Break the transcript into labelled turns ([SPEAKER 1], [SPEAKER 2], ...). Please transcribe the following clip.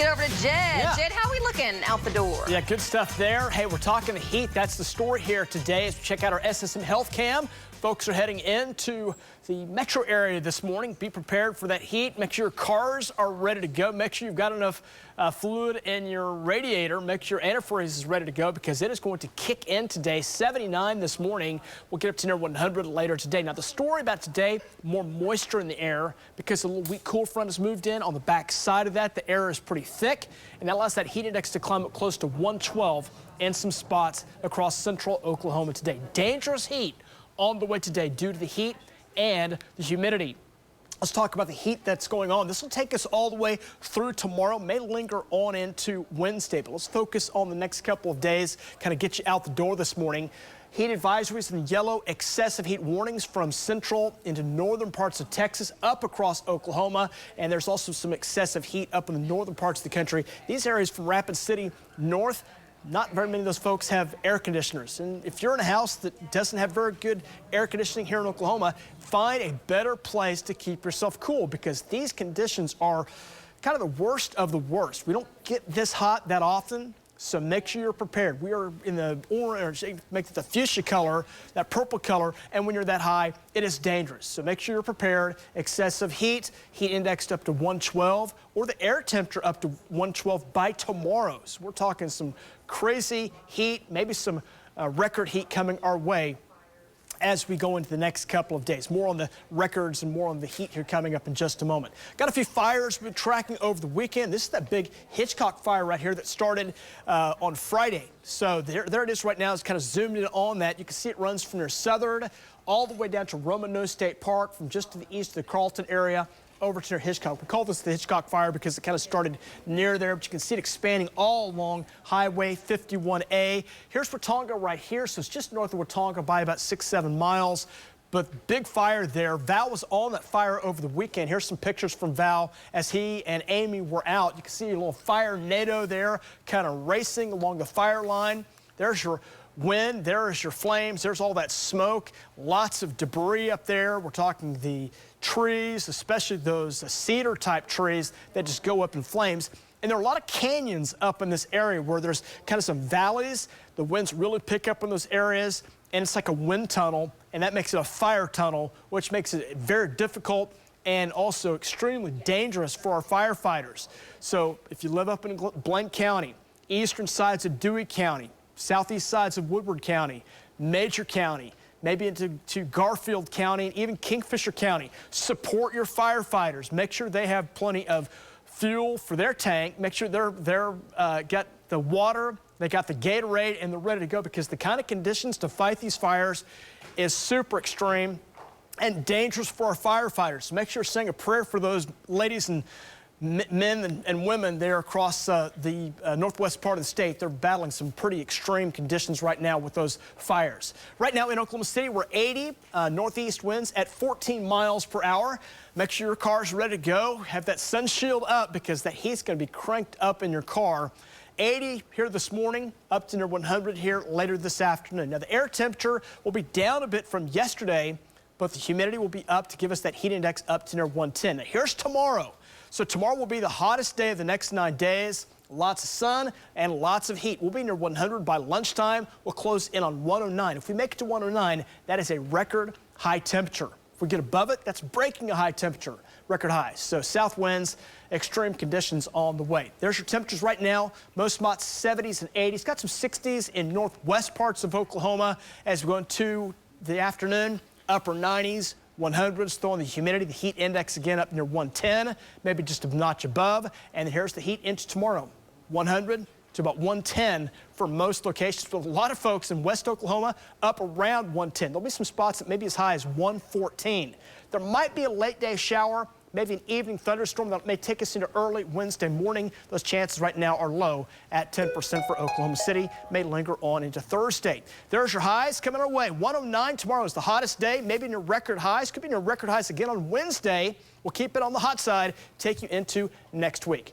[SPEAKER 1] get over to Jed.
[SPEAKER 2] Yeah.
[SPEAKER 1] Jed, how are we looking out the door?
[SPEAKER 2] Yeah, good stuff there. Hey, we're talking the heat. That's the story here today as we check out our SSM Health Cam. Folks are heading into the metro area this morning. Be prepared for that heat. Make sure your cars are ready to go. Make sure you've got enough fluid in your radiator. Make sure your antifreeze is ready to go because it is going to kick in today. 79 this morning. We'll get up to near 100 later today. Now, the story about today, more moisture in the air because a little weak cool front has moved in. On the back side of that, the air is pretty thick, and that allows that heat index to climb up close to 112 in some spots across central Oklahoma today. Dangerous heat on the way today due to the heat and the humidity. Let's talk about the heat that's going on. This will take us all the way through tomorrow, may linger on into Wednesday, but let's focus on the next couple of days, kind of get you out the door this morning. Heat advisories and yellow excessive heat warnings from central into northern parts of Texas, up across Oklahoma, and there's also some excessive heat up in the northern parts of the country. These areas from Rapid City north, not very many of those folks have air conditioners. And if you're in a house that doesn't have very good air conditioning here in Oklahoma, find a better place to keep yourself cool because these conditions are kind of the worst of the worst. We don't get this hot that often, so make sure you're prepared. We are in the orange, make it the fuchsia color, that purple color, and when you're that high, it is dangerous. So make sure you're prepared. Excessive heat indexed up to 112, or the air temperature up to 112 by tomorrow. So we're talking some crazy heat, maybe some record heat coming our way as we go into the next couple of days. More on the records and more on the heat here coming up in just a moment. Got a few fires we've been tracking over the weekend. This is that big Hitchcock fire right here that started on Friday. So there it is right now. It's kind of zoomed in on that. You can see it runs from near Southern all the way down to Roanoke State Park, from just to the east of the Carlton area over to near Hitchcock. We call this the Hitchcock fire because it kind of started near there, but you can see it expanding all along Highway 51A. Here's Watonga right here, so it's just north of Watonga by about 6-7 miles. But big fire there. Val was on that fire over the weekend. Here's some pictures from Val as he and Amy were out. You can see a little fire NATO there kind of racing along the fire line. There's your wind, there's your flames, there's all that smoke, lots of debris up there. We're talking the trees, especially those cedar type trees that just go up in flames. And there are a lot of canyons up in this area where there's kind of some valleys. The winds really pick up in those areas, and it's like a wind tunnel, and that makes it a fire tunnel, which makes it very difficult and also extremely dangerous for our firefighters. So if you live up in Blank County, eastern sides of Dewey County, southeast sides of Woodward County, Major County, maybe into Garfield County, and even Kingfisher County. Support your firefighters. Make sure they have plenty of fuel for their tank. Make sure they're got the water, they got the Gatorade, and they're ready to go because the kind of conditions to fight these fires is super extreme and dangerous for our firefighters. Make sure to sing a prayer for those ladies and men and women there across the northwest part of the state. They're battling some pretty extreme conditions right now with those fires. Right now in Oklahoma City, we're 80 northeast winds at 14 miles per hour. Make sure your car's ready to go. Have that sun shield up because that heat's going to be cranked up in your car. 80 here this morning, up to near 100 here later this afternoon. Now the air temperature will be down a bit from yesterday, but the humidity will be up to give us that heat index up to near 110. Now here's tomorrow. So tomorrow will be the hottest day of the next 9 days. Lots of sun and lots of heat. We'll be near 100 by lunchtime. We'll close in on 109. If we make it to 109, that is a record high temperature. If we get above it, that's breaking a high temperature, record high. So south winds, extreme conditions on the way. There's your temperatures right now. Most spots 70s and 80s. Got some 60s in northwest parts of Oklahoma as we go into the afternoon. Upper 90s. 100s, throwing the humidity, the heat index again up near 110, maybe just a notch above. And here's the heat into tomorrow, 100 to about 110 for most locations. But a lot of folks in West Oklahoma up around 110. There'll be some spots that may be as high as 114. There might be a late day shower, maybe an evening thunderstorm that may take us into early Wednesday morning. Those chances right now are low at 10% for Oklahoma City. May linger on into Thursday. There's your highs coming our way. 109 tomorrow is the hottest day, maybe near record highs. Could be near record highs again on Wednesday. We'll keep it on the hot side, take you into next week.